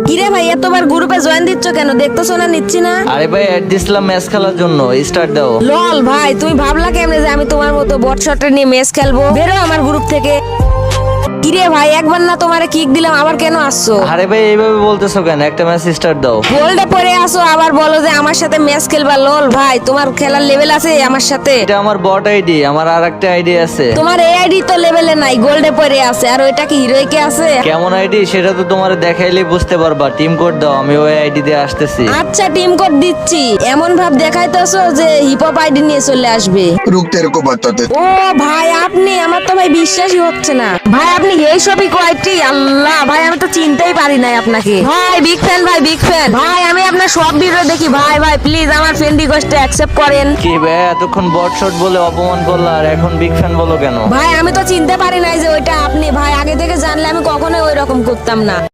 কিরে ভাই এতবার গ্রুপে জয়েন দিচ্ছ কেন? দেখতেছো না নিচ্ছি না? আরে ভাই অ্যাড দিছিলাম ম্যাচ খেলার জন্য, স্টার্ট দাও। লল ভাই তুমি ভাবলা কেমনে যে আমি তোমার মতো বট শটের নিয়ে ম্যাচ খেলবো? বেরো আমার গ্রুপ থেকে। কিরে ভাই একবার না তোমারে কিক দিলাম, আবার কেন আসছো? আরে ভাই এইভাবে বলতেছো কেন? একটা ম্যাচ স্টার্ট দাও। গোল্ডে পড়ে আসো আবার বলো যে আমার সাথে ম্যাচ খেলবা। লল ভাই তোমার খেলার লেভেল আছে আমার সাথে? এটা আমার বট আইডি, আমার আর একটা আইডি আছে। তোমার এই আইডি তো লেভেলে নাই, গোল্ডে পড়ে আছে। আর ওইটা কি হিরোইকে আছে? কেমন আইডি সেটা তো তোমার দেখাইলে বুঝতে পারবা। টিম কোড দাও, আমি ওই আইডি দিয়ে আসতেছি। আচ্ছা টিম কোড দিচ্ছি। এমন ভাব দেখাইতেছো যে হিপ হপ আইডি নিয়ে চলে আসবে। रुक तेरे को बताते। ও ভাই আপনি, আমার তো ভাই বিশ্বাসই হচ্ছে না ভাই, আপনি এই সবই কোয়ালিটি। আল্লাহ ভাই আমি তো চিনতেই পারি নাই আপনাকে। ভাই বিগ ফ্যান, ভাই বিগ ফ্যান ভাই, আমি আপনার সব ভিডিও দেখি ভাই। ভাই প্লিজ আমার ফ্রেন্ড রিকোয়েস্টটা অ্যাকসেপ্ট করেন। কি ভাই এতক্ষণ বট শট বলে অপমান করলা, আর এখন বিগ ফ্যান বলো কেন? ভাই আমি তো চিনতে পারি নাই যে ওইটা আপনি। ভাই আগে থেকে জানলে আমি কখনোই ওই রকম করতাম না।